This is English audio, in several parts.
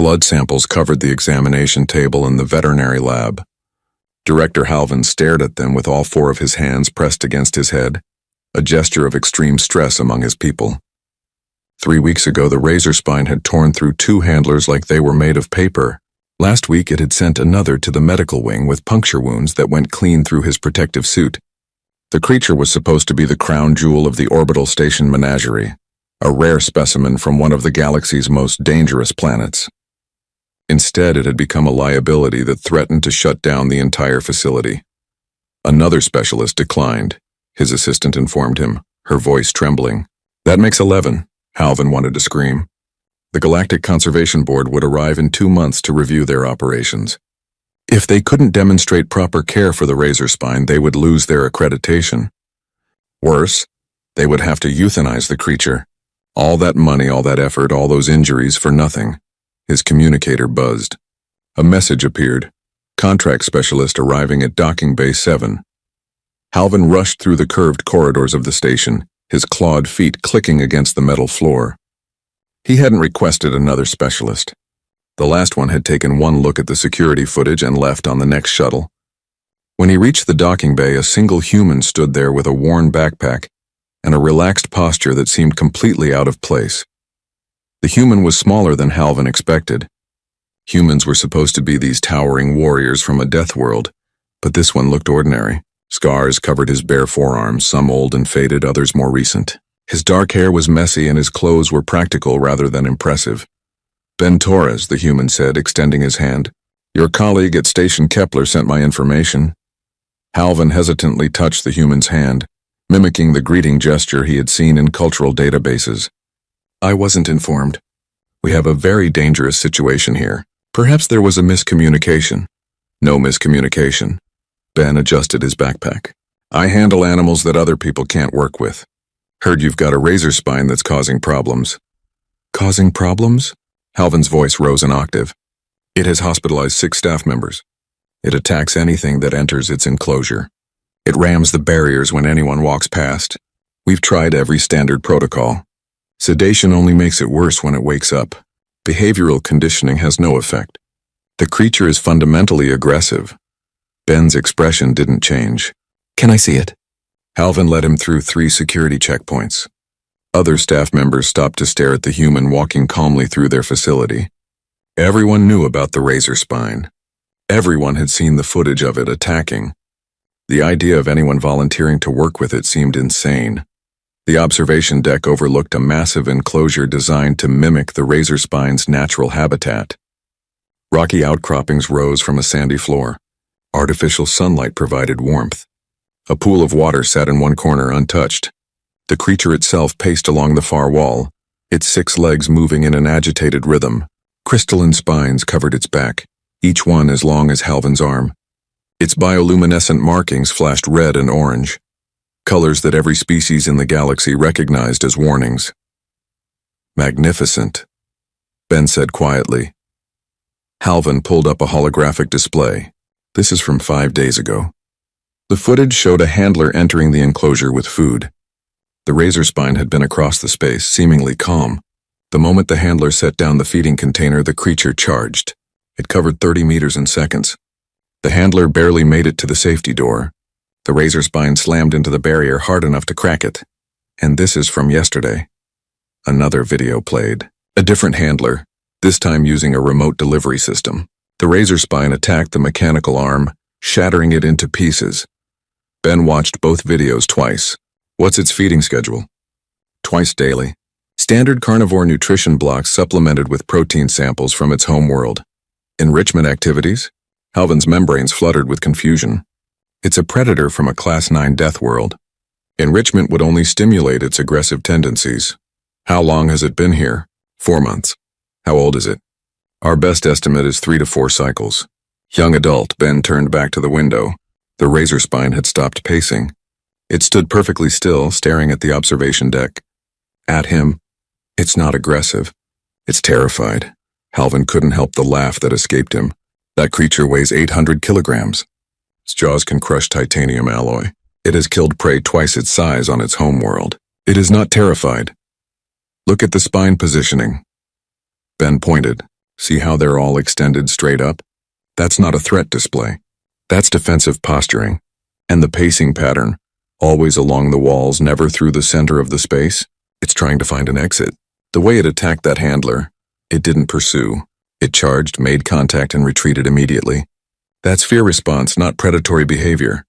Blood samples covered the examination table in the veterinary lab. Director Halvin stared at them with all four of his hands pressed against his head, a gesture of extreme stress among his people. 3 weeks ago, the razor spine had torn through 2 handlers like they were made of paper. Last week, it had sent another to the medical wing with puncture wounds that went clean through his protective suit. The creature was supposed to be the crown jewel of the orbital station menagerie, a rare specimen from one of the galaxy's most dangerous planets. Instead, it had become a liability that threatened to shut down the entire facility. Another specialist declined, his assistant informed him, her voice trembling. "That makes 11, Halvin wanted to scream. The Galactic Conservation Board would arrive in 2 months to review their operations. If they couldn't demonstrate proper care for the razor spine, they would lose their accreditation. Worse, they would have to euthanize the creature. All that money, all that effort, all those injuries for nothing. His communicator buzzed. A message appeared. Contract specialist arriving at Docking Bay 7. Halvin rushed through the curved corridors of the station, his clawed feet clicking against the metal floor. He hadn't requested another specialist. The last one had taken one look at the security footage and left on the next shuttle. When he reached the docking bay, a single human stood there with a worn backpack and a relaxed posture that seemed completely out of place. The human was smaller than Halvin expected. Humans were supposed to be these towering warriors from a death world, but this one looked ordinary. Scars covered his bare forearms, some old and faded, others more recent. His dark hair was messy and his clothes were practical rather than impressive. "Ben Torres," the human said, extending his hand. "Your colleague at Station Kepler sent my information." Halvin hesitantly touched the human's hand, mimicking the greeting gesture he had seen in cultural databases. "I wasn't informed. We have a very dangerous situation here. Perhaps there was a miscommunication." "No miscommunication." Ben adjusted his backpack. "I handle animals that other people can't work with. Heard you've got a razor spine that's causing problems." "Causing problems?" Halvin's voice rose an octave. "It has hospitalized 6 staff members. It attacks anything that enters its enclosure. It rams the barriers when anyone walks past. We've tried every standard protocol. Sedation only makes it worse when it wakes up. Behavioral conditioning has no effect. The creature is fundamentally aggressive." Ben's expression didn't change. "Can I see it?" Halvin led him through 3 security checkpoints. Other staff members stopped to stare at the human walking calmly through their facility. Everyone knew about the razor spine. Everyone had seen the footage of it attacking. The idea of anyone volunteering to work with it seemed insane. The observation deck overlooked a massive enclosure designed to mimic the razor spine's natural habitat. Rocky outcroppings rose from a sandy floor. Artificial sunlight provided warmth. A pool of water sat in one corner untouched. The creature itself paced along the far wall, its 6 legs moving in an agitated rhythm. Crystalline spines covered its back, each one as long as Halvin's arm. Its bioluminescent markings flashed red and orange, colors that every species in the galaxy recognized as warnings. "Magnificent," Ben said quietly. Halvin pulled up a holographic display. "This is from 5 days ago." The footage showed a handler entering the enclosure with food. The razor spine had been across the space, seemingly calm. The moment the handler set down the feeding container, the creature charged. It covered 30 meters in seconds. The handler barely made it to the safety door. The razor spine slammed into the barrier hard enough to crack it. And this is from yesterday. Another video played. A different handler, this time using a remote delivery system. The razor spine attacked the mechanical arm, shattering it into pieces. Ben watched both videos twice. "What's its feeding schedule?" "Twice daily. Standard carnivore nutrition blocks supplemented with protein samples from its home world." "Enrichment activities?" Halvin's membranes fluttered with confusion. "It's a predator from a Class 9 death world. Enrichment would only stimulate its aggressive tendencies." "How long has it been here?" 4 months. "How old is it?" "Our best estimate is 3 to 4 cycles." "Young adult." Ben turned back to the window. The razor spine had stopped pacing. It stood perfectly still, staring at the observation deck. At him. "It's not aggressive. It's terrified." Halvin couldn't help the laugh that escaped him. "That creature weighs 800 kilograms. Its jaws can crush titanium alloy. It has killed prey twice its size on its home world. It is not terrified. Look at the spine positioning." Ben pointed. See how they're all extended straight up? That's not a threat display. That's defensive posturing. And the pacing pattern, always along the walls, never through the center of the space, it's trying to find an exit. The way it attacked that handler, it didn't pursue. It charged, made contact, and retreated immediately. That's fear response, not predatory behavior.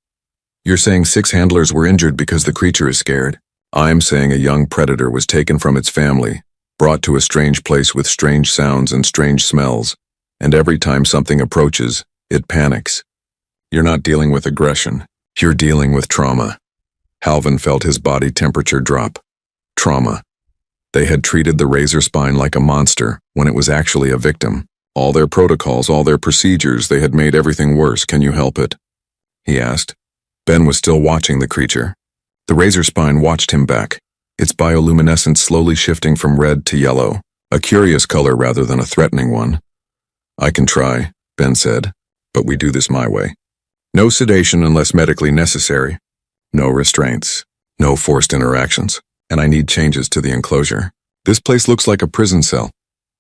You're saying 6 handlers were injured because the creature is scared. I'm saying a young predator was taken from its family, brought to a strange place with strange sounds and strange smells, and every time something approaches, it panics. You're not dealing with aggression. You're dealing with trauma. Halvin felt his body temperature drop. Trauma. They had treated the razor spine like a monster when it was actually a victim. All their protocols, all their procedures, they had made everything worse. Can you help it? He asked. Ben was still watching the creature. The razor spine watched him back, its bioluminescence slowly shifting from red to yellow, a curious color rather than a threatening one. I can try, Ben said, but we do this my way. No sedation unless medically necessary. No restraints. No forced interactions. And I need changes to the enclosure. This place looks like a prison cell.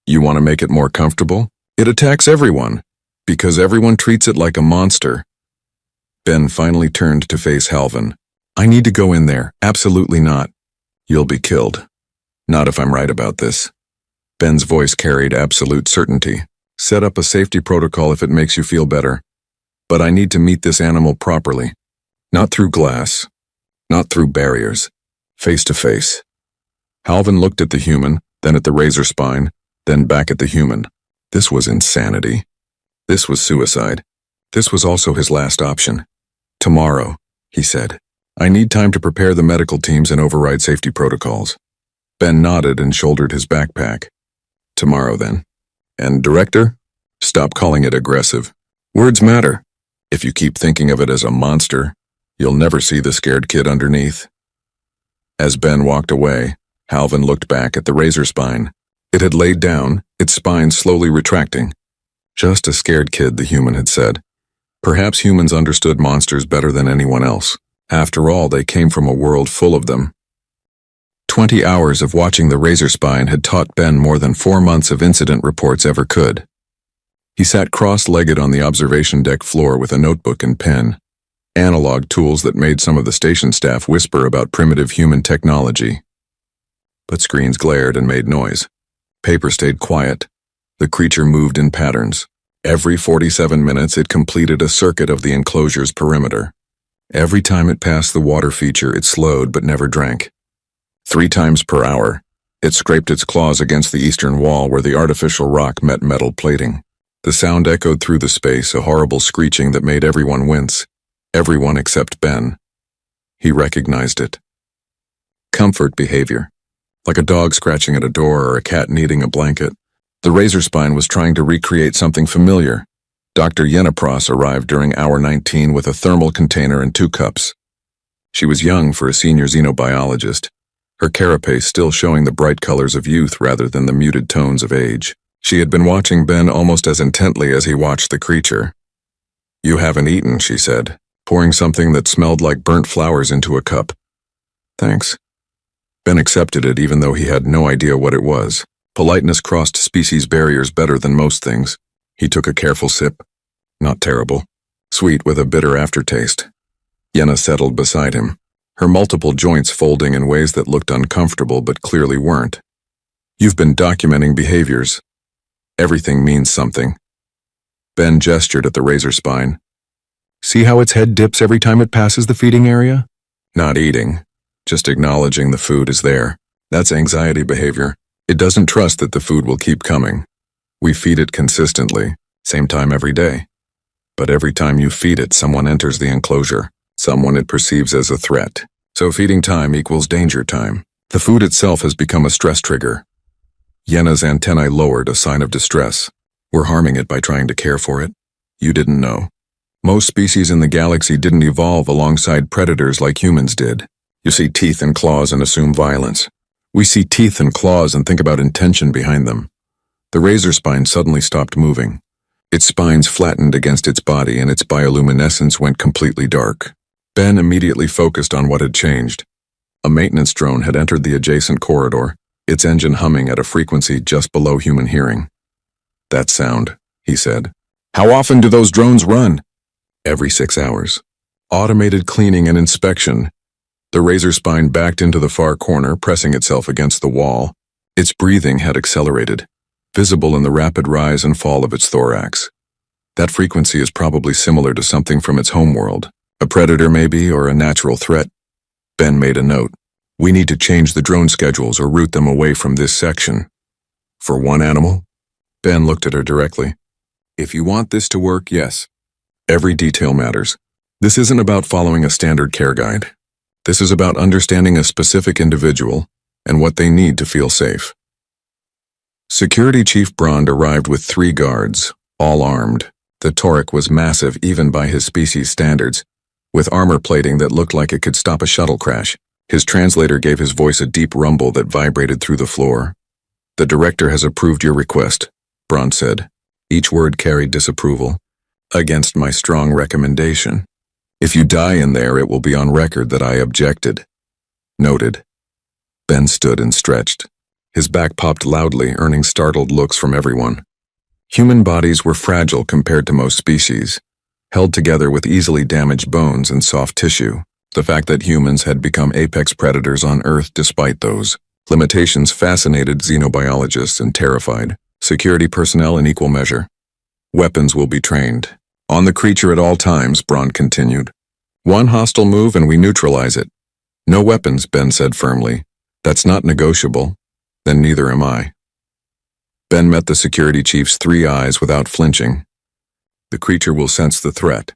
You want to make it more comfortable? It attacks everyone, because everyone treats it like a monster. Ben finally turned to face Halvin. I need to go in there. Absolutely not. You'll be killed. Not if I'm right about this. Ben's voice carried absolute certainty. Set up a safety protocol if it makes you feel better. But I need to meet this animal properly. Not through glass. Not through barriers. Face to face. Halvin looked at the human, then at the razor spine, then back at the human. This was insanity. This was suicide. This was also his last option. Tomorrow, he said. I need time to prepare the medical teams and override safety protocols. Ben nodded and shouldered his backpack. Tomorrow, then. And director? Stop calling it aggressive. Words matter. If you keep thinking of it as a monster, you'll never see the scared kid underneath. As Ben walked away, Halvin looked back at the razor spine. It had laid down, its spine slowly retracting. Just a scared kid, the human had said. Perhaps humans understood monsters better than anyone else. After all, they came from a world full of them. 20 hours of watching the razor spine had taught Ben more than 4 months of incident reports ever could. He sat cross-legged on the observation deck floor with a notebook and pen. Analog tools that made some of the station staff whisper about primitive human technology. But screens glared and made noise. Paper stayed quiet. The creature moved in patterns. Every 47 minutes it completed a circuit of the enclosure's perimeter. Every time it passed the water feature, it slowed but never drank. 3 times per hour, it scraped its claws against the eastern wall where the artificial rock met metal plating. The sound echoed through the space, a horrible screeching that made everyone wince. Everyone except Ben. He recognized it. Comfort behavior. Like a dog scratching at a door or a cat needing a blanket. The razor spine was trying to recreate something familiar. Dr. Yenapros arrived during hour 19 with a thermal container and 2 cups. She was young for a senior xenobiologist, her carapace still showing the bright colors of youth rather than the muted tones of age. She had been watching Ben almost as intently as he watched the creature. You haven't eaten, she said, pouring something that smelled like burnt flowers into a cup. Thanks. Ben accepted it even though he had no idea what it was. Politeness crossed species barriers better than most things. He took a careful sip. Not terrible. Sweet with a bitter aftertaste. Yenna settled beside him, her multiple joints folding in ways that looked uncomfortable but clearly weren't. You've been documenting behaviors. Everything means something. Ben gestured at the razor spine. See how its head dips every time it passes the feeding area? Not eating, just acknowledging the food is there. That's anxiety behavior. It doesn't trust that the food will keep coming. We feed it consistently, same time every day. But every time you feed it, someone enters the enclosure, someone it perceives as a threat. So feeding time equals danger time. The food itself has become a stress trigger. Yenna's antennae lowered, a sign of distress. We're harming it by trying to care for it. You didn't know. Most species in the galaxy didn't evolve alongside predators like humans did. You see teeth and claws and assume violence. We see teeth and claws and think about intention behind them. The razor spine suddenly stopped moving. Its spines flattened against its body and its bioluminescence went completely dark. Ben immediately focused on what had changed. A maintenance drone had entered the adjacent corridor, its engine humming at a frequency just below human hearing. That sound, he said. How often do those drones run? Every 6 hours. Automated cleaning and inspection. The razor spine backed into the far corner, pressing itself against the wall. Its breathing had accelerated, visible in the rapid rise and fall of its thorax. That frequency is probably similar to something from its homeworld. A predator maybe, or a natural threat. Ben made a note. We need to change the drone schedules or route them away from this section. For one animal? Ben looked at her directly. If you want this to work, yes. Every detail matters. This isn't about following a standard care guide. This is about understanding a specific individual and what they need to feel safe. Security Chief Brond arrived with 3 guards, all armed. The Torek was massive even by his species standards, with armor plating that looked like it could stop a shuttle crash. His translator gave his voice a deep rumble that vibrated through the floor. The director has approved your request, Brond said. Each word carried disapproval. Against my strong recommendation. If you die in there, it will be on record that I objected. Noted. Ben stood and stretched. His back popped loudly, earning startled looks from everyone. Human bodies were fragile compared to most species, held together with easily damaged bones and soft tissue. The fact that humans had become apex predators on Earth despite those limitations fascinated xenobiologists and terrified security personnel in equal measure. Weapons will be trained. On the creature at all times, Brond continued. One hostile move and we neutralize it. No weapons, Ben said firmly. That's not negotiable. Then neither am I. Ben met the security chief's 3 eyes without flinching. The creature will sense the threat.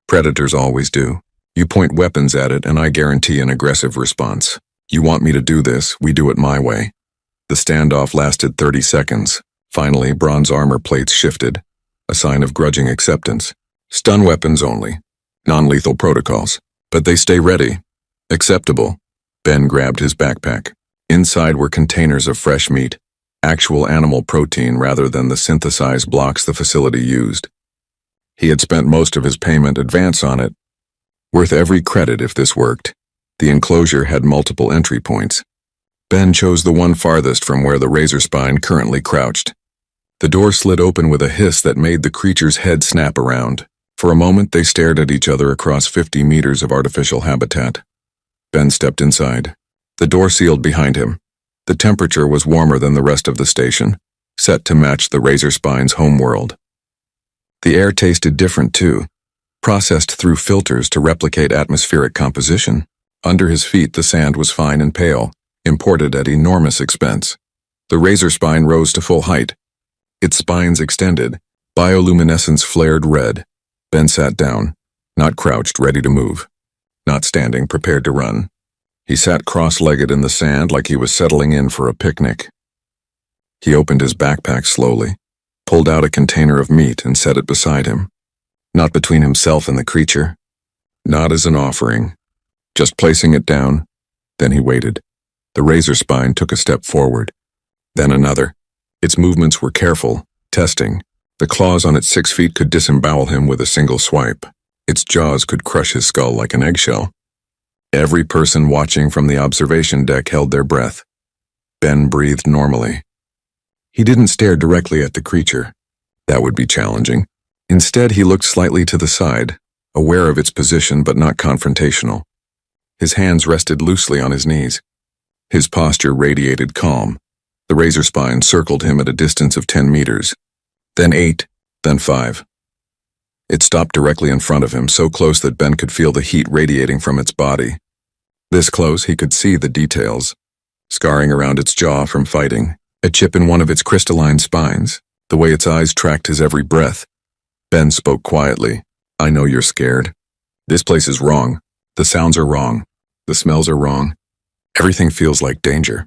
Predators always do. You point weapons at it and I guarantee an aggressive response. You want me to do this, we do it my way. The standoff lasted 30 seconds. Finally, Brond's armor plates shifted, a sign of grudging acceptance. Stun weapons only. Non-lethal protocols. But they stay ready. Acceptable. Ben grabbed his backpack. Inside were containers of fresh meat, actual animal protein rather than the synthesized blocks the facility used. He had spent most of his payment advance on it. Worth every credit if this worked. The enclosure had multiple entry points. Ben chose the one farthest from where the razor spine currently crouched. The door slid open with a hiss that made the creature's head snap around. For a moment, they stared at each other across 50 meters of artificial habitat. Ben stepped inside. The door sealed behind him. The temperature was warmer than the rest of the station, set to match the razor spine's homeworld. The air tasted different too, processed through filters to replicate atmospheric composition. Under his feet, the sand was fine and pale, imported at enormous expense. The razor spine rose to full height. Its spines extended. Bioluminescence flared red. Ben sat down, not crouched, ready to move. Not standing, prepared to run. He sat cross-legged in the sand like he was settling in for a picnic. He opened his backpack slowly, pulled out a container of meat and set it beside him. Not between himself and the creature. Not as an offering. Just placing it down. Then he waited. The razor spine took a step forward. Then another. Its movements were careful, testing. The claws on its 6 feet could disembowel him with a single swipe. Its jaws could crush his skull like an eggshell. Every person watching from the observation deck held their breath. Ben breathed normally. He didn't stare directly at the creature. That would be challenging. Instead, he looked slightly to the side, aware of its position but not confrontational. His hands rested loosely on his knees. His posture radiated calm. The razor spine circled him at a distance of 10 meters. Then 8, then 5. It stopped directly in front of him, so close that Ben could feel the heat radiating from its body. This close, he could see the details. Scarring around its jaw from fighting, a chip in one of its crystalline spines, the way its eyes tracked his every breath. Ben spoke quietly. I know you're scared. This place is wrong. The sounds are wrong. The smells are wrong. Everything feels like danger.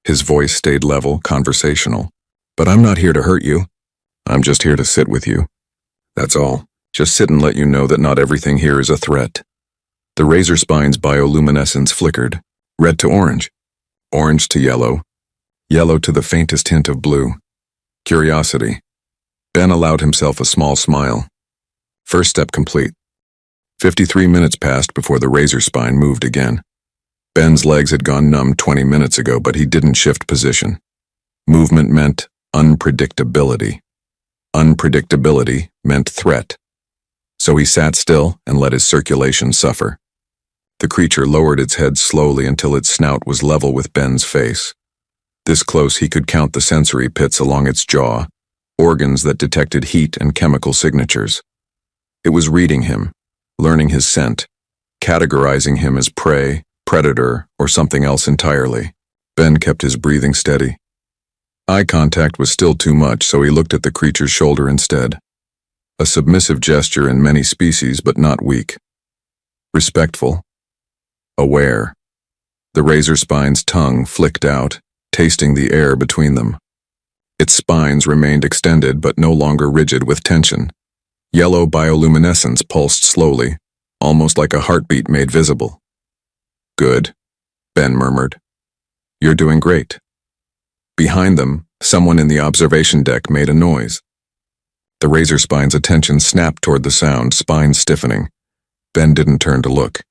His voice stayed level, conversational. But I'm not here to hurt you. I'm just here to sit with you. That's all. Just sit and let you know that not everything here is a threat. The razor spine's bioluminescence flickered, red to orange, orange to yellow, yellow to the faintest hint of blue. Curiosity. Ben allowed himself a small smile. First step complete. 53 minutes passed before the razor spine moved again. Ben's legs had gone numb 20 minutes ago, but he didn't shift position. Movement meant unpredictability. Unpredictability meant threat. So he sat still and let his circulation suffer. The creature lowered its head slowly until its snout was level with Ben's face. This close he could count the sensory pits along its jaw, organs that detected heat and chemical signatures. It was reading him, learning his scent, categorizing him as prey, predator, or something else entirely. Ben kept his breathing steady. Eye contact was still too much, so he looked at the creature's shoulder instead. A submissive gesture in many species, but not weak. Respectful. Aware. The razor spine's tongue flicked out, tasting the air between them. Its spines remained extended but no longer rigid with tension. Yellow bioluminescence pulsed slowly, almost like a heartbeat made visible. Good, Ben murmured. You're doing great. Behind them, someone in the observation deck made a noise. The razor spine's attention snapped toward the sound, spine stiffening. Ben didn't turn to look.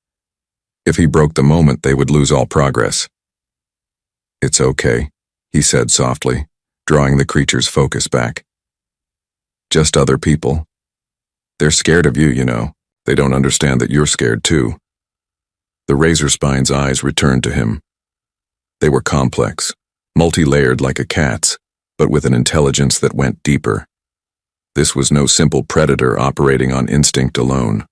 If he broke the moment, they would lose all progress. It's okay, he said softly, drawing the creature's focus back. Just other people. They're scared of you, you know. They don't understand that you're scared too. The razor spine's eyes returned to him. They were complex, multi-layered like a cat's, but with an intelligence that went deeper. This was no simple predator operating on instinct alone.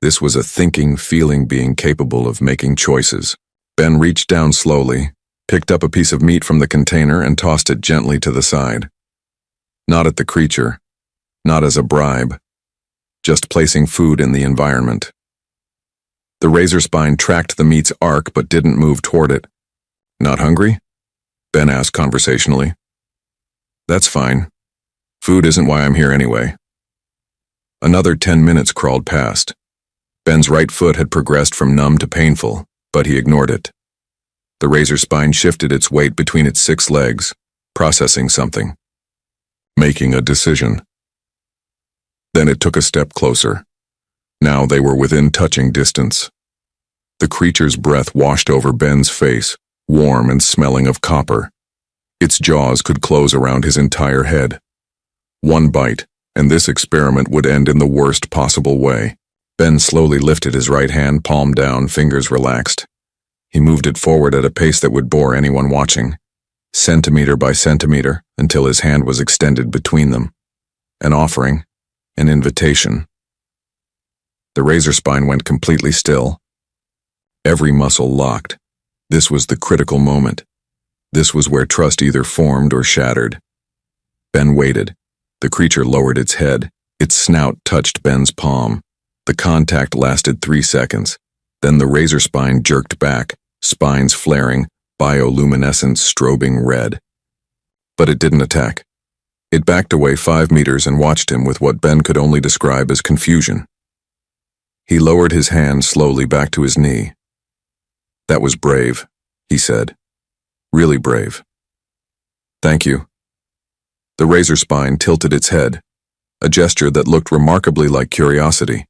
This was a thinking, feeling being capable of making choices. Ben reached down slowly, picked up a piece of meat from the container and tossed it gently to the side. Not at the creature, not as a bribe, just placing food in the environment. The razor spine tracked the meat's arc but didn't move toward it. Not hungry? Ben asked conversationally. That's fine. Food isn't why I'm here anyway. Another 10 minutes crawled past. Ben's right foot had progressed from numb to painful, but he ignored it. The razor spine shifted its weight between its 6 legs, processing something. Making a decision. Then it took a step closer. Now they were within touching distance. The creature's breath washed over Ben's face, warm and smelling of copper. Its jaws could close around his entire head. One bite, and this experiment would end in the worst possible way. Ben slowly lifted his right hand, palm down, fingers relaxed. He moved it forward at a pace that would bore anyone watching, centimeter by centimeter, until his hand was extended between them. An offering, an invitation. The razor spine went completely still. Every muscle locked. This was the critical moment. This was where trust either formed or shattered. Ben waited. The creature lowered its head. Its snout touched Ben's palm. The contact lasted 3 seconds. Then the razor spine jerked back, spines flaring, bioluminescence strobing red. But it didn't attack. It backed away 5 meters and watched him with what Ben could only describe as confusion. He lowered his hand slowly back to his knee. That was brave, he said. Really brave. Thank you. The razor spine tilted its head, a gesture that looked remarkably like curiosity.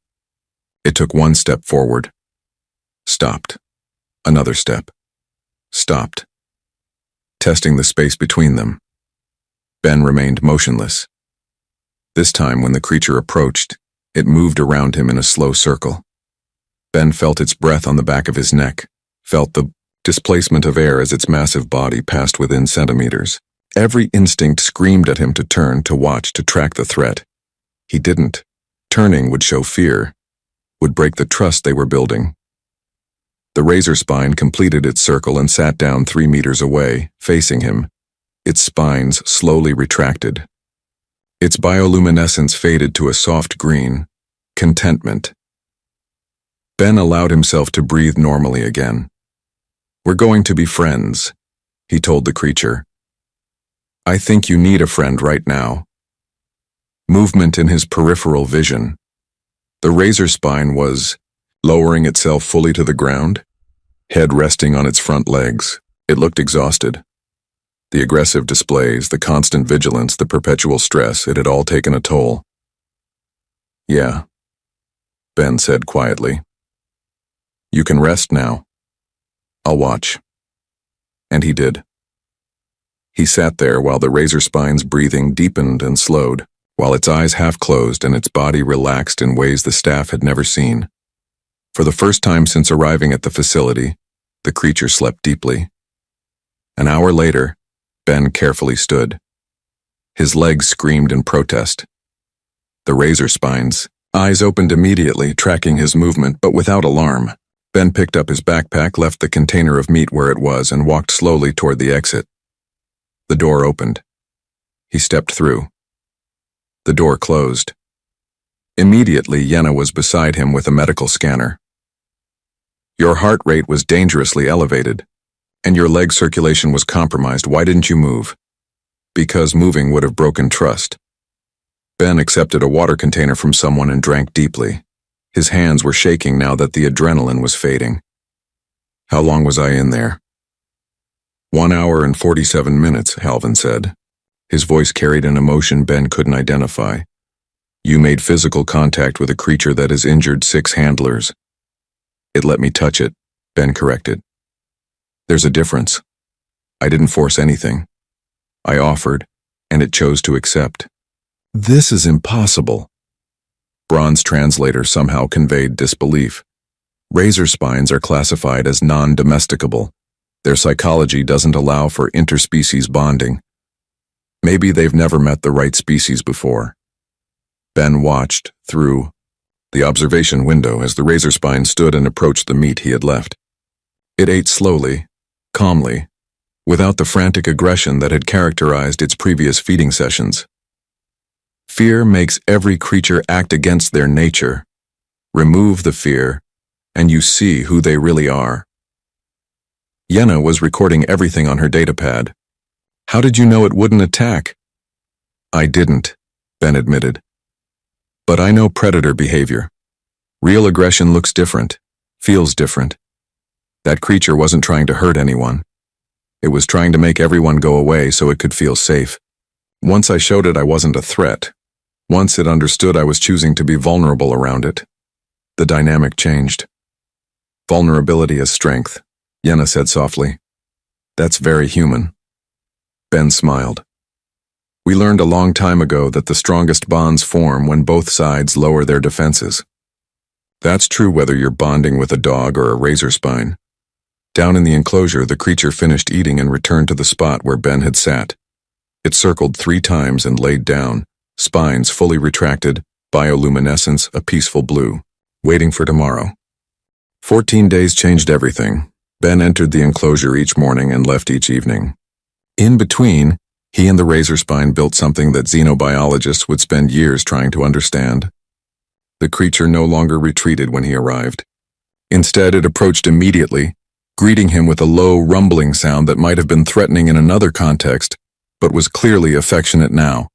It took 1 step forward. Stopped. Another step. Stopped. Testing the space between them. Ben remained motionless. This time, when the creature approached, it moved around him in a slow circle. Ben felt its breath on the back of his neck, felt the displacement of air as its massive body passed within centimeters. Every instinct screamed at him to turn, to watch, to track the threat. He didn't. Turning would show fear, would break the trust they were building. The razor spine completed its circle and sat down 3 meters away, facing him. Its spines slowly retracted. Its bioluminescence faded to a soft green. Contentment. Ben allowed himself to breathe normally again. We're going to be friends, he told the creature. I think you need a friend right now. Movement in his peripheral vision. The razor spine was lowering itself fully to the ground, head resting on its front legs. It looked exhausted. The aggressive displays, the constant vigilance, the perpetual stress, it had all taken a toll. Yeah, Ben said quietly. You can rest now. I'll watch. And he did. He sat there while the razor spine's breathing deepened and slowed. while its eyes half closed and its body relaxed in ways the staff had never seen. For the first time since arriving at the facility, the creature slept deeply. An hour later, Ben carefully stood. His legs screamed in protest. The razor spine's eyes opened immediately, tracking his movement, but without alarm. Ben picked up his backpack, left the container of meat where it was, and walked slowly toward the exit. The door opened. He stepped through. The door closed. Immediately, Yenna was beside him with a medical scanner. Your heart rate was dangerously elevated, and your leg circulation was compromised. Why didn't you move? Because moving would have broken trust. Ben accepted a water container from someone and drank deeply. His hands were shaking now that the adrenaline was fading. How long was I in there? 1 hour and 47 minutes, Halvin said. His voice carried an emotion Ben couldn't identify. You made physical contact with a creature that has injured 6 handlers. It let me touch it, Ben corrected. There's a difference. I didn't force anything. I offered, and it chose to accept. This is impossible. Braun's translator somehow conveyed disbelief. Razor spines are classified as non-domesticable. Their psychology doesn't allow for interspecies bonding. Maybe they've never met the right species before. Ben watched through the observation window as the razor spine stood and approached the meat he had left. It ate slowly, calmly, without the frantic aggression that had characterized its previous feeding sessions. Fear makes every creature act against their nature. Remove the fear, and you see who they really are. Yenna was recording everything on her datapad. How did you know it wouldn't attack? I didn't, Ben admitted. But I know predator behavior. Real aggression looks different, feels different. That creature wasn't trying to hurt anyone. It was trying to make everyone go away so it could feel safe. Once I showed it I wasn't a threat. Once it understood I was choosing to be vulnerable around it, the dynamic changed. Vulnerability as strength, Yenna said softly. That's very human. Ben smiled. We learned a long time ago that the strongest bonds form when both sides lower their defenses. That's true whether you're bonding with a dog or a razor spine. Down in the enclosure, the creature finished eating and returned to the spot where Ben had sat. It circled 3 times and laid down, spines fully retracted, bioluminescence a peaceful blue, waiting for tomorrow. 14 days changed everything. Ben entered the enclosure each morning and left each evening. In between, he and the razor spine built something that xenobiologists would spend years trying to understand. The creature no longer retreated when he arrived. Instead, it approached immediately, greeting him with a low, rumbling sound that might have been threatening in another context, but was clearly affectionate now.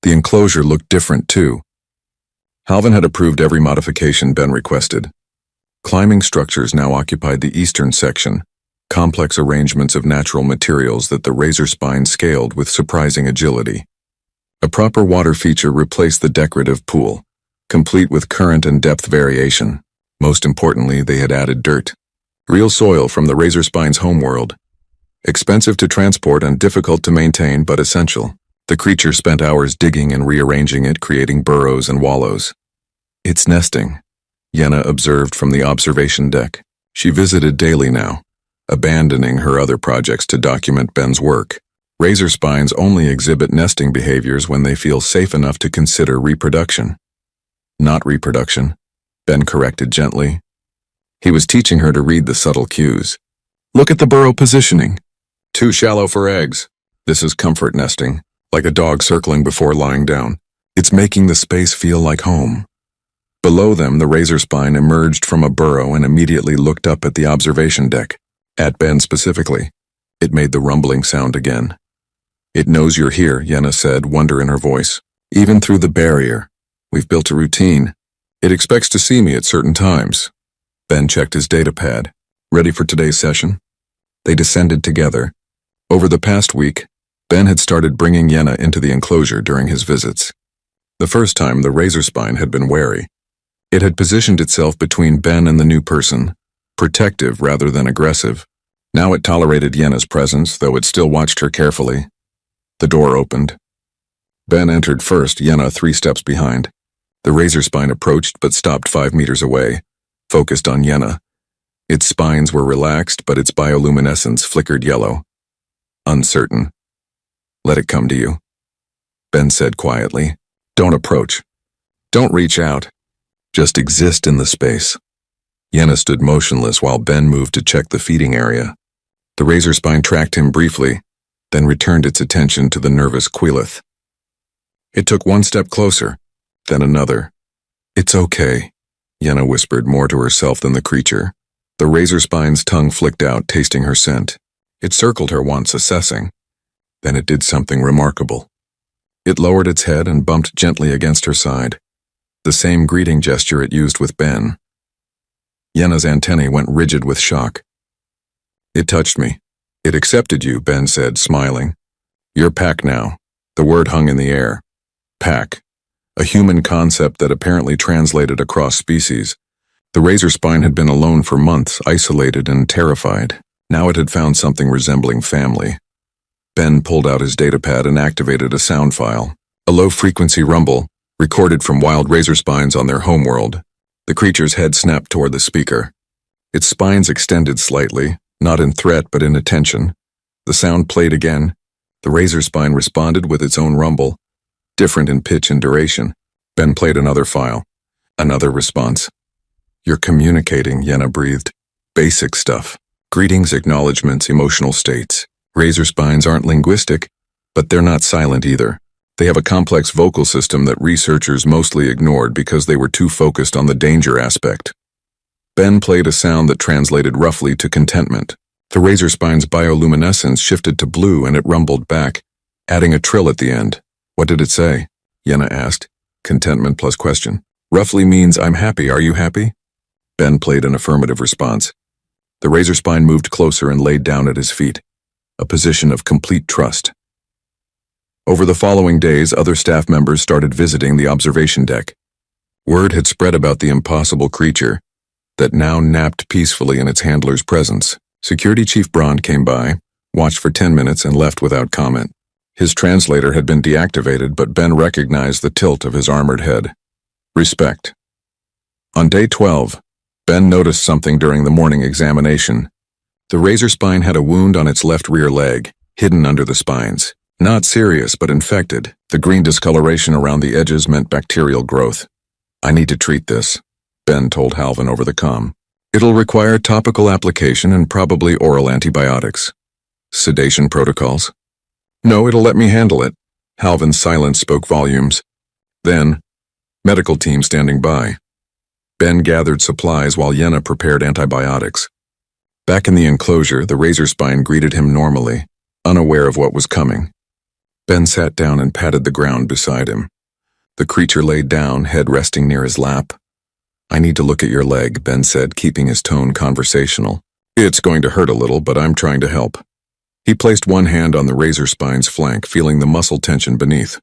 The enclosure looked different, too. Halvin had approved every modification Ben requested. Climbing structures now occupied the eastern section, complex arrangements of natural materials that the razor spine scaled with surprising agility. A proper water feature replaced the decorative pool, complete with current and depth variation. Most importantly, they had added dirt. Real soil from the razor spine's homeworld. Expensive to transport and difficult to maintain, but essential. The creature spent hours digging and rearranging it, creating burrows and wallows. It's nesting, Yenna observed from the observation deck. She visited daily now, abandoning her other projects to document Ben's work. Razor spines only exhibit nesting behaviors when they feel safe enough to consider reproduction. Not reproduction, Ben corrected gently. He was teaching her to read the subtle cues. Look at the burrow positioning. Too shallow for eggs. This is comfort nesting, like a dog circling before lying down. It's making the space feel like home. Below them, the razor spine emerged from a burrow and immediately looked up at the observation deck. At Ben specifically. It made the rumbling sound again. It knows you're here, Yenna said, wonder in her voice. Even through the barrier. We've built a routine. It expects to see me at certain times. Ben checked his datapad. Ready for today's session? They descended together. Over the past week, Ben had started bringing Yenna into the enclosure during his visits. The first time, the razor spine had been wary. It had positioned itself between Ben and the new person, protective rather than aggressive. Now it tolerated Yenna's presence, though it still watched her carefully. The door opened. Ben entered first, Yenna 3 steps behind. The razor spine approached but stopped 5 meters away, focused on Yenna. Its spines were relaxed, but its bioluminescence flickered yellow. Uncertain. Let it come to you, Ben said quietly. Don't approach. Don't reach out. Just exist in the space. Yenna stood motionless while Ben moved to check the feeding area. The razor spine tracked him briefly, then returned its attention to the nervous Quilith. It took 1 step closer, then another. It's okay, Yenna whispered more to herself than the creature. The razor spine's tongue flicked out, tasting her scent. It circled her once, assessing. Then it did something remarkable. It lowered its head and bumped gently against her side. The same greeting gesture it used with Ben. Yenna's antennae went rigid with shock. It touched me. It accepted you, Ben said, smiling. You're pack now. The word hung in the air. Pack. A human concept that apparently translated across species. The razor spine had been alone for months, isolated and terrified. Now it had found something resembling family. Ben pulled out his datapad and activated a sound file. A low-frequency rumble, recorded from wild razor spines on their homeworld. The creature's head snapped toward the speaker. Its spines extended slightly, not in threat but in attention. The sound played again. The razor spine responded with its own rumble, different in pitch and duration. Ben played another file. Another response. You're communicating, Yenna breathed. Basic stuff. Greetings, acknowledgments, emotional states. Razor spines aren't linguistic, but they're not silent either. They have a complex vocal system that researchers mostly ignored because they were too focused on the danger aspect. Ben played a sound that translated roughly to contentment. The razor spine's bioluminescence shifted to blue and it rumbled back, adding a trill at the end. What did it say? Yenna asked. Contentment plus question. Roughly means I'm happy. Are you happy? Ben played an affirmative response. The razor spine moved closer and laid down at his feet, a position of complete trust. Over the following days, other staff members started visiting the observation deck. Word had spread about the impossible creature that now napped peacefully in its handler's presence. Security Chief Braun came by, watched for 10 minutes, and left without comment. His translator had been deactivated, but Ben recognized the tilt of his armored head. Respect. On day 12, Ben noticed something during the morning examination. The razor spine had a wound on its left rear leg, hidden under the spines. Not serious, but infected. The green discoloration around the edges meant bacterial growth. I need to treat this, Ben told Halvin over the comm. It'll require topical application and probably oral antibiotics. Sedation protocols? No, it'll let me handle it. Halvin's silence spoke volumes. Then, medical team standing by. Ben gathered supplies while Yenna prepared antibiotics. Back in the enclosure, the razor spine greeted him normally, unaware of what was coming. Ben sat down and patted the ground beside him. The creature laid down, head resting near his lap. I need to look at your leg, Ben said, keeping his tone conversational. It's going to hurt a little, but I'm trying to help. He placed one hand on the razor spine's flank, feeling the muscle tension beneath.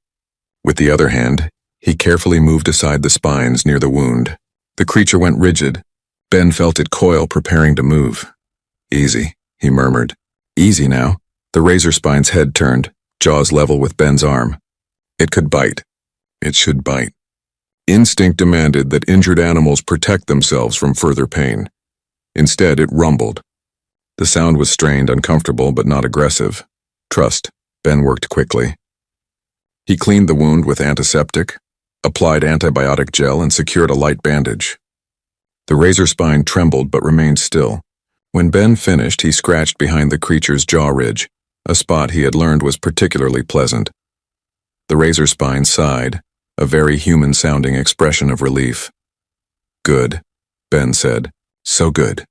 With the other hand, he carefully moved aside the spines near the wound. The creature went rigid. Ben felt it coil, preparing to move. Easy, he murmured. Easy now. The razor spine's head turned, jaws level with Ben's arm. It could bite. It should bite. Instinct demanded that injured animals protect themselves from further pain. Instead, it rumbled. The sound was strained, uncomfortable, but not aggressive. Trust. Ben worked quickly. He cleaned the wound with antiseptic, applied antibiotic gel, and secured a light bandage. The razor spine trembled but remained still. When Ben finished, he scratched behind the creature's jaw ridge, a spot he had learned was particularly pleasant. The razor spine sighed, a very human-sounding expression of relief. Good, Ben said. So good.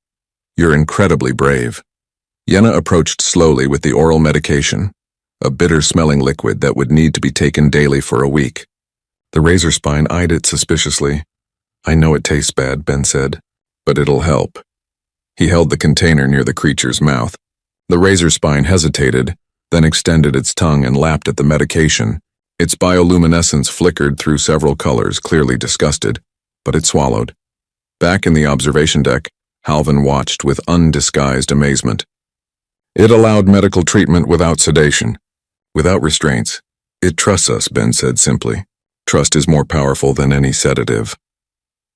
You're incredibly brave. Yenna approached slowly with the oral medication, a bitter-smelling liquid that would need to be taken daily for a week. The razor spine eyed it suspiciously. I know it tastes bad, Ben said, but it'll help. He held the container near the creature's mouth. The razor spine hesitated, then extended its tongue and lapped at the medication. Its bioluminescence flickered through several colors, clearly disgusted, but it swallowed. Back in the observation deck, Halvin watched with undisguised amazement. It allowed medical treatment without sedation, without restraints. It trusts us, Ben said simply. Trust is more powerful than any sedative.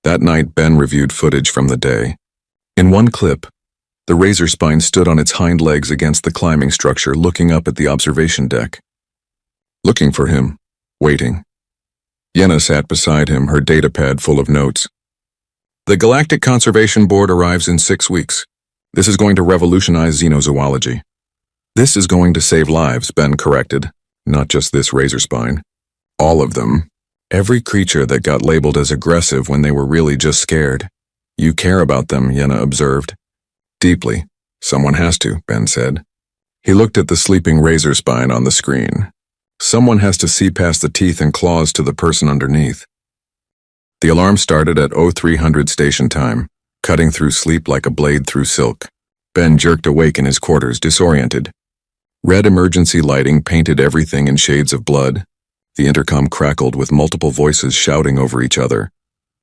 That night, Ben reviewed footage from the day. In one clip, the razor spine stood on its hind legs against the climbing structure, looking up at the observation deck. Looking for him, waiting. Yenna sat beside him, her datapad full of notes. The Galactic Conservation Board arrives in 6 weeks. This is going to revolutionize xenozoology. This is going to save lives, Ben corrected. Not just this razor spine. All of them. Every creature that got labeled as aggressive when they were really just scared. You care about them, Yenna observed. Deeply. Someone has to, Ben said. He looked at the sleeping razor spine on the screen. Someone has to see past the teeth and claws to the person underneath. The alarm started at 0300 station time, cutting through sleep like a blade through silk. Ben jerked awake in his quarters, disoriented. Red emergency lighting painted everything in shades of blood. The intercom crackled with multiple voices shouting over each other.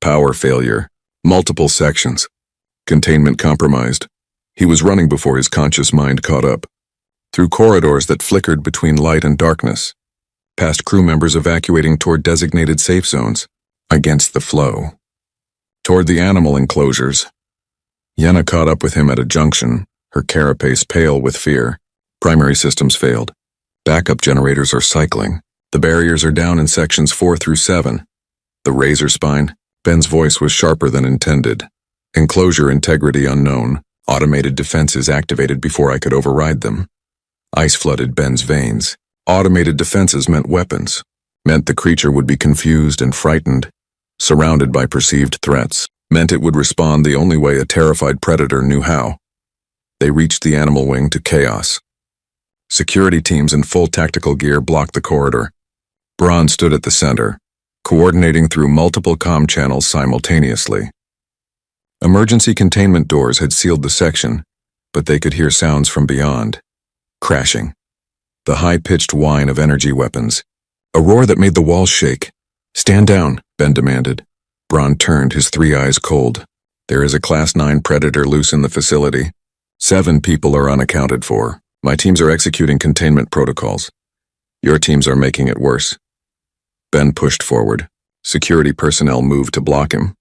Power failure. Multiple sections. Containment compromised. He was running before his conscious mind caught up. Through corridors that flickered between light and darkness. Past crew members evacuating toward designated safe zones. Against the flow. Toward the animal enclosures. Yenna caught up with him at a junction, her carapace pale with fear. Primary systems failed. Backup generators are cycling. The barriers are down in sections 4 through 7. The razor spine. Ben's voice was sharper than intended. Enclosure integrity unknown. Automated defenses activated before I could override them. Ice flooded Ben's veins. Automated defenses meant weapons. Meant the creature would be confused and frightened. Surrounded by perceived threats. Meant it would respond the only way a terrified predator knew how. They reached the animal wing to chaos. Security teams in full tactical gear blocked the corridor. Braun stood at the center, coordinating through multiple comm channels simultaneously. Emergency containment doors had sealed the section, but they could hear sounds from beyond. Crashing. The high-pitched whine of energy weapons. A roar that made the walls shake. Stand down, Ben demanded. Braun turned, his 3 eyes cold. There is a Class 9 predator loose in the facility. 7 people are unaccounted for. My teams are executing containment protocols. Your teams are making it worse. Ben pushed forward. Security personnel moved to block him.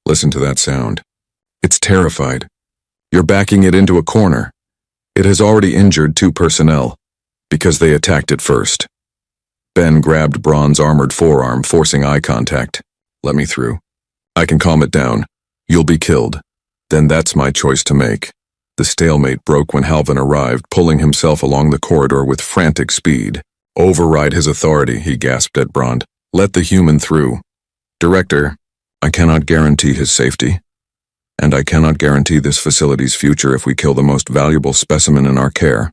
Listen to that sound. It's terrified. You're backing it into a corner. It has already injured 2 personnel, because they attacked it first. Ben grabbed Braun's armored forearm, forcing eye contact. Let me through. I can calm it down. You'll be killed. Then that's my choice to make. The stalemate broke when Halvan arrived, pulling himself along the corridor with frantic speed. Override his authority, he gasped at Braun. Let the human through. Director, I cannot guarantee his safety. And I cannot guarantee this facility's future if we kill the most valuable specimen in our care.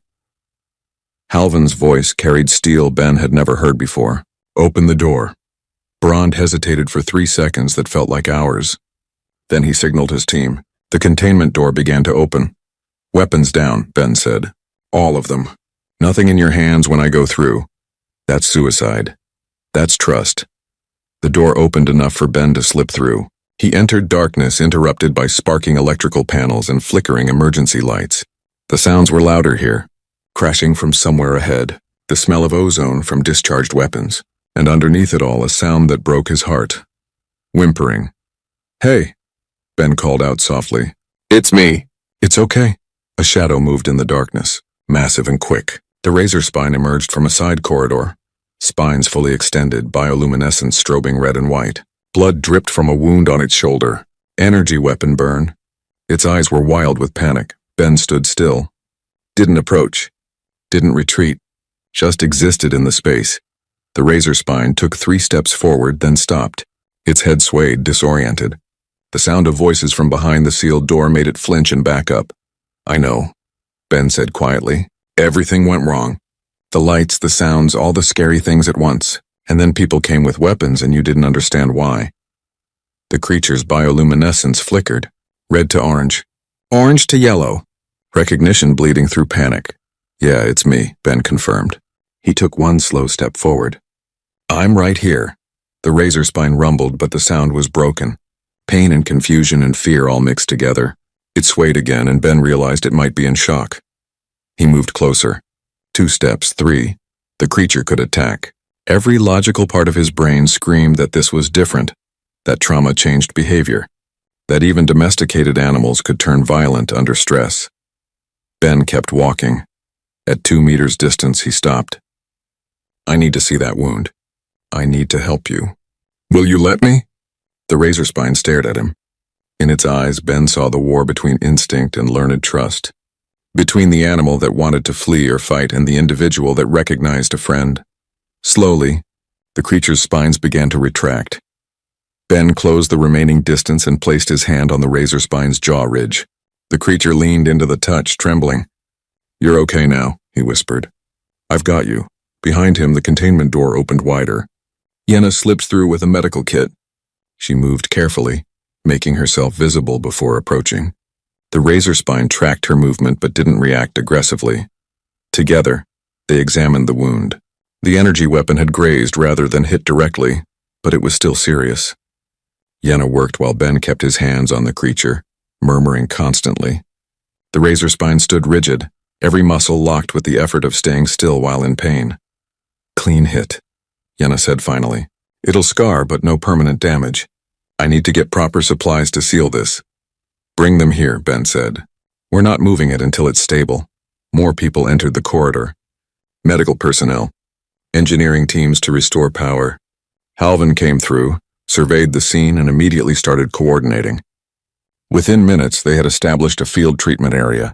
Halvan's voice carried steel Ben had never heard before. Open the door. Braun hesitated for 3 seconds that felt like hours. Then he signaled his team. The containment door began to open. Weapons down, Ben said. All of them. Nothing in your hands when I go through. That's suicide. That's trust. The door opened enough for Ben to slip through. He entered darkness interrupted by sparking electrical panels and flickering emergency lights. The sounds were louder here, crashing from somewhere ahead, the smell of ozone from discharged weapons, and underneath it all a sound that broke his heart. Whimpering. Hey, Ben called out softly. It's me. It's okay. A shadow moved in the darkness, massive and quick. The razor spine emerged from a side corridor. Spines fully extended, bioluminescence strobing red and white. Blood dripped from a wound on its shoulder. Energy weapon burn. Its eyes were wild with panic. Ben stood still. Didn't approach. Didn't retreat. Just existed in the space. The razor spine took 3 steps forward, then stopped. Its head swayed, disoriented. The sound of voices from behind the sealed door made it flinch and back up. I know, Ben said quietly. Everything went wrong. The lights, the sounds, all the scary things at once. And then people came with weapons and you didn't understand why. The creature's bioluminescence flickered. Red to orange. Orange to yellow. Recognition bleeding through panic. Yeah, it's me, Ben confirmed. He took 1 slow step forward. I'm right here. The razor spine rumbled, but the sound was broken. Pain and confusion and fear all mixed together. It swayed again, and Ben realized it might be in shock. He moved closer. 2 steps, 3. The creature could attack. Every logical part of his brain screamed that this was different, that trauma changed behavior, that even domesticated animals could turn violent under stress. Ben kept walking. At 2 meters distance, he stopped. "I need to see that wound. I need to help you. Will you let me?" The razor spine stared at him. In its eyes, Ben saw the war between instinct and learned trust, between the animal that wanted to flee or fight and the individual that recognized a friend. Slowly, the creature's spines began to retract. Ben closed the remaining distance and placed his hand on the razor spine's jaw ridge. The creature leaned into the touch, trembling. "You're okay now," he whispered. "I've got you." Behind him, the containment door opened wider. Yenna slipped through with a medical kit. She moved carefully, making herself visible before approaching. The razor spine tracked her movement but didn't react aggressively. Together, they examined the wound. The energy weapon had grazed rather than hit directly, but it was still serious. Yenna worked while Ben kept his hands on the creature, murmuring constantly. The razor spine stood rigid, every muscle locked with the effort of staying still while in pain. "Clean hit," Yenna said finally. "It'll scar, but no permanent damage. I need to get proper supplies to seal this." "Bring them here," Ben said. "We're not moving it until it's stable." More people entered the corridor. Medical personnel, engineering teams to restore power. Halvin came through, surveyed the scene, and immediately started coordinating. Within minutes, they had established a field treatment area.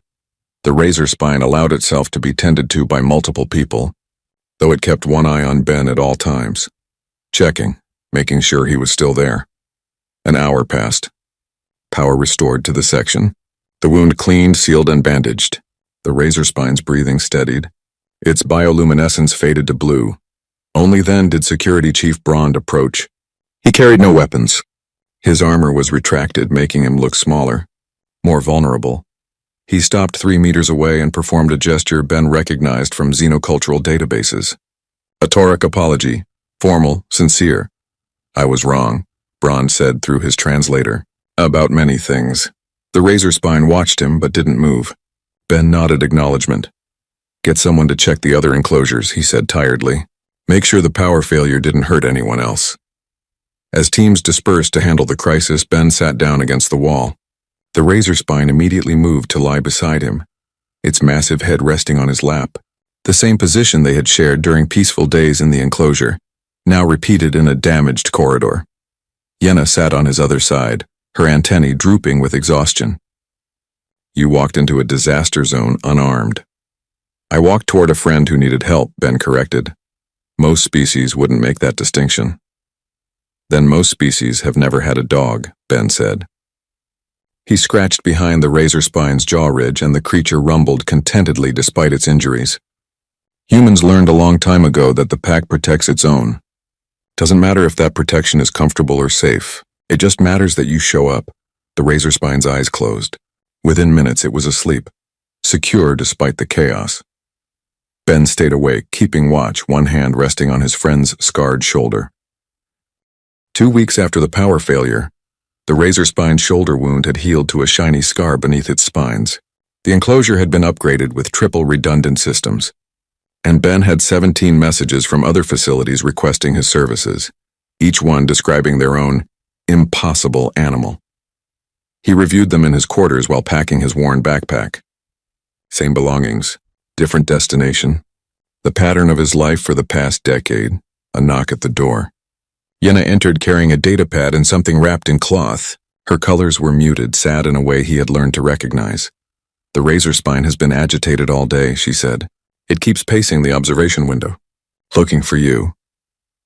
The razor spine allowed itself to be tended to by multiple people, though it kept one eye on Ben at all times, checking, making sure he was still there. An hour passed. Power restored to the section. The wound cleaned, sealed, and bandaged. The razor spine's breathing steadied. Its bioluminescence faded to blue. Only then did Security Chief Brond approach. He carried no weapons. His armor was retracted, making him look smaller, more vulnerable. He stopped 3 meters away and performed a gesture Ben recognized from xenocultural databases. A Tauric apology, formal, sincere. "I was wrong," Brond said through his translator. "About many things." The razor spine watched him but didn't move. Ben nodded acknowledgement. "Get someone to check the other enclosures," he said tiredly. "Make sure the power failure didn't hurt anyone else." As teams dispersed to handle the crisis, Ben sat down against the wall. The razor spine immediately moved to lie beside him, its massive head resting on his lap, the same position they had shared during peaceful days in the enclosure, now repeated in a damaged corridor. Yenna sat on his other side, her antennae drooping with exhaustion. "You walked into a disaster zone unarmed." "I walked toward a friend who needed help," Ben corrected. "Most species wouldn't make that distinction." "Then most species have never had a dog," Ben said. He scratched behind the razor spine's jaw ridge and the creature rumbled contentedly despite its injuries. "Humans learned a long time ago that the pack protects its own. Doesn't matter if that protection is comfortable or safe. It just matters that you show up." The razor spine's eyes closed. Within minutes it was asleep, secure despite the chaos. Ben stayed awake, keeping watch, one hand resting on his friend's scarred shoulder. 2 weeks after the power failure, the razor spine's shoulder wound had healed to a shiny scar beneath its spines. The enclosure had been upgraded with triple redundant systems, and Ben had 17 messages from other facilities requesting his services, each one describing their own impossible animal. He reviewed them in his quarters while packing his worn backpack. Same belongings, different destination. The pattern of his life for the past decade, a knock at the door. Yenna entered carrying a datapad and something wrapped in cloth. Her colors were muted, sad in a way he had learned to recognize. "The razor spine has been agitated all day," she said. "It keeps pacing the observation window. Looking for you.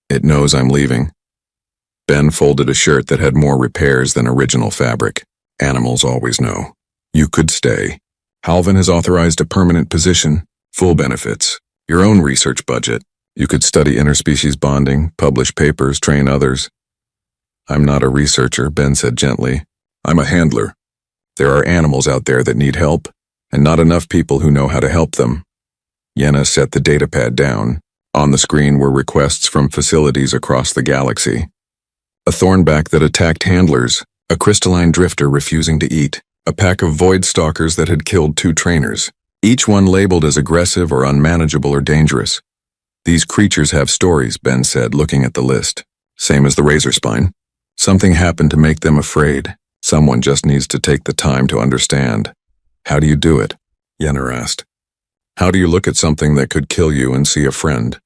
It knows I'm leaving." Ben folded a shirt that had more repairs than original fabric. "Animals always know. You could stay. Halvin has authorized a permanent position, full benefits, your own research budget. You could study interspecies bonding, publish papers, train others." "I'm not a researcher," Ben said gently. "I'm a handler. There are animals out there that need help, and not enough people who know how to help them." Yenna set the datapad down. On the screen were requests from facilities across the galaxy. A thornback that attacked handlers, a crystalline drifter refusing to eat, a pack of void stalkers that had killed 2 trainers, each one labeled as aggressive or unmanageable or dangerous. These creatures have stories, Ben said, looking at the list. Same as the razor spine. Something happened to make them afraid. Someone just needs to take the time to understand. How do you do it? Yenna asked. How do you look at something that could kill you and see a friend?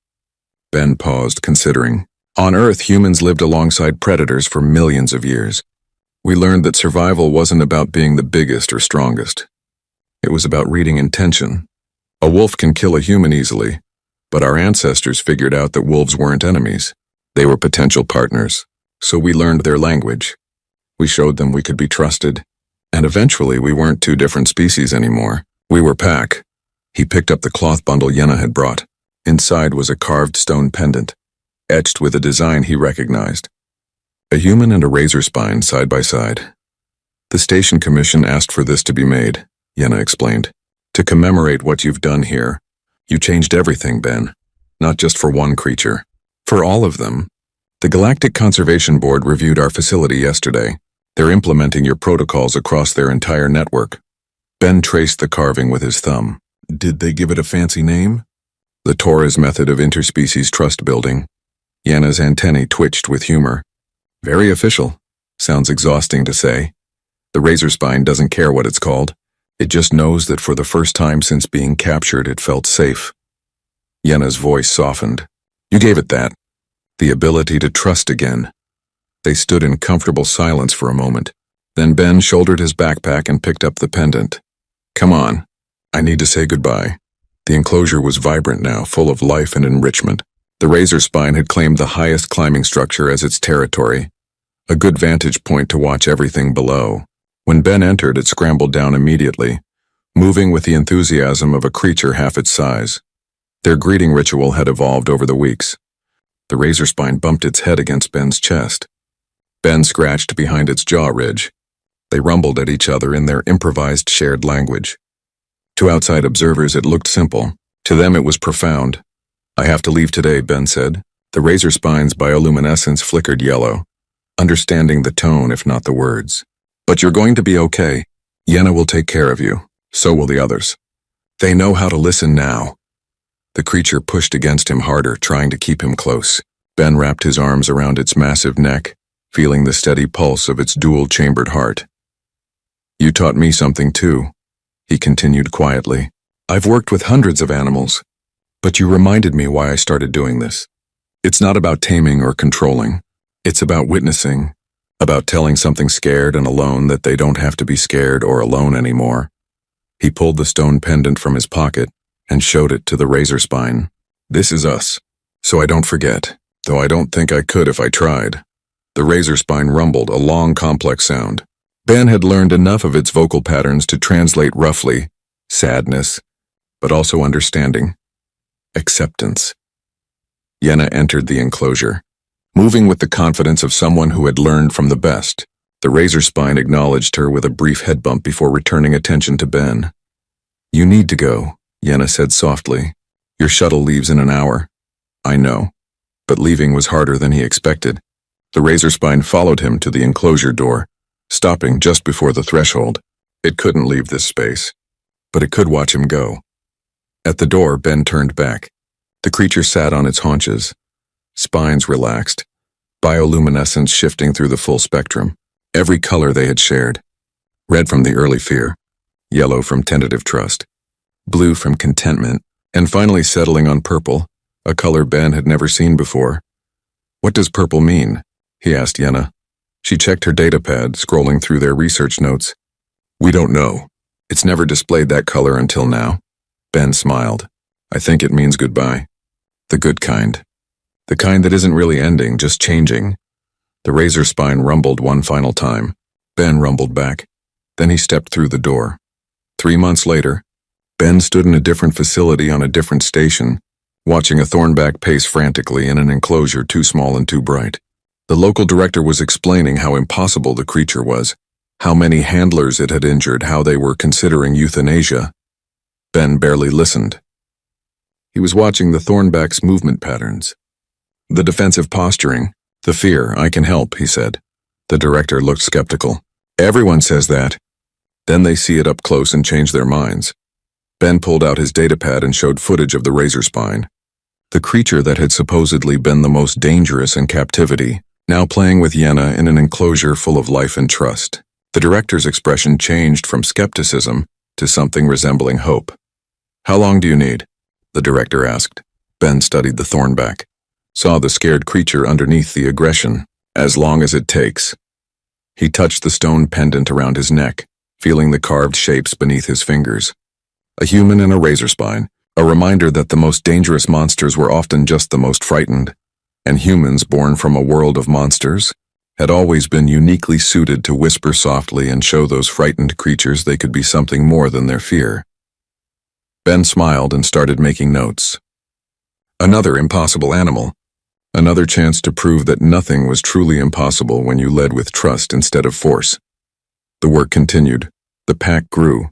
Ben paused, considering. On Earth, humans lived alongside predators for millions of years. We learned that survival wasn't about being the biggest or strongest. It was about reading intention. A wolf can kill a human easily, but our ancestors figured out that wolves weren't enemies. They were potential partners. So we learned their language. We showed them we could be trusted. And eventually we weren't two different species anymore. We were pack. He picked up the cloth bundle Yenna had brought. Inside was a carved stone pendant, etched with a design he recognized. A human and a razor spine side by side. The station commission asked for this to be made, Yenna explained. To commemorate what you've done here. You changed everything, Ben. Not just for one creature. For all of them. The Galactic Conservation Board reviewed our facility yesterday. They're implementing your protocols across their entire network. Ben traced the carving with his thumb. Did they give it a fancy name? The Torres method of interspecies trust building. Yenna's antennae twitched with humor. Very official. Sounds exhausting to say. The razor spine doesn't care what it's called. It just knows that for the first time since being captured, it felt safe. Yenna's voice softened. You gave it that. The ability to trust again. They stood in comfortable silence for a moment. Then Ben shouldered his backpack and picked up the pendant. Come on. I need to say goodbye. The enclosure was vibrant now, full of life and enrichment. The razor spine had claimed the highest climbing structure as its territory. A good vantage point to watch everything below. When Ben entered, it scrambled down immediately, moving with the enthusiasm of a creature half its size. Their greeting ritual had evolved over the weeks. The razor spine bumped its head against Ben's chest. Ben scratched behind its jaw ridge. They rumbled at each other in their improvised shared language. To outside observers, it looked simple. To them, it was profound. I have to leave today, Ben said. The razor spine's bioluminescence flickered yellow, understanding the tone if not the words. But you're going to be okay. Yenna will take care of you. So will the others. They know how to listen now. The creature pushed against him harder, trying to keep him close. Ben wrapped his arms around its massive neck, feeling the steady pulse of its dual-chambered heart. You taught me something too, he continued quietly. I've worked with hundreds of animals, but you reminded me why I started doing this. It's not about taming or controlling. It's about witnessing, about telling something scared and alone that they don't have to be scared or alone anymore. He pulled the stone pendant from his pocket and showed it to the razor spine. This is us, so I don't forget, though I don't think I could if I tried. The razor spine rumbled, a long, complex sound. Ben had learned enough of its vocal patterns to translate roughly, sadness, but also understanding. Acceptance. Yenna entered the enclosure, moving with the confidence of someone who had learned from the best. The razor spine acknowledged her with a brief head bump before returning attention to Ben. You need to go, Yenna said softly. Your shuttle leaves in an hour. I know, but leaving was harder than he expected. The razor spine followed him to the enclosure door, stopping just before the threshold. It couldn't leave this space, but it could watch him go. At the door, Ben turned back. The creature sat on its haunches, spines relaxed, bioluminescence shifting through the full spectrum. Every color they had shared. Red from the early fear, yellow from tentative trust, blue from contentment, and finally settling on purple, a color Ben had never seen before. What does purple mean? He asked Yenna. She checked her datapad, scrolling through their research notes. We don't know. It's never displayed that color until now. Ben smiled. I think it means goodbye. The good kind. The kind that isn't really ending, just changing. The razor spine rumbled one final time. Ben rumbled back. Then he stepped through the door. 3 months later, Ben stood in a different facility on a different station, watching a thornback pace frantically in an enclosure too small and too bright. The local director was explaining how impossible the creature was, how many handlers it had injured, how they were considering euthanasia. Ben barely listened. He was watching the thornback's movement patterns. The defensive posturing, the fear. I can help, he said. The director looked skeptical. Everyone says that. Then they see it up close and change their minds. Ben pulled out his datapad and showed footage of the razor spine. The creature that had supposedly been the most dangerous in captivity, now playing with Yenna in an enclosure full of life and trust. The director's expression changed from skepticism to something resembling hope. "How long do you need?" the director asked. Ben studied the thornback, saw the scared creature underneath the aggression. "As long as it takes." He touched the stone pendant around his neck, feeling the carved shapes beneath his fingers. A human and a razor spine, a reminder that the most dangerous monsters were often just the most frightened, and humans born from a world of monsters had always been uniquely suited to whisper softly and show those frightened creatures they could be something more than their fear. Ben smiled and started making notes. Another impossible animal. Another chance to prove that nothing was truly impossible when you led with trust instead of force. The work continued. The pack grew.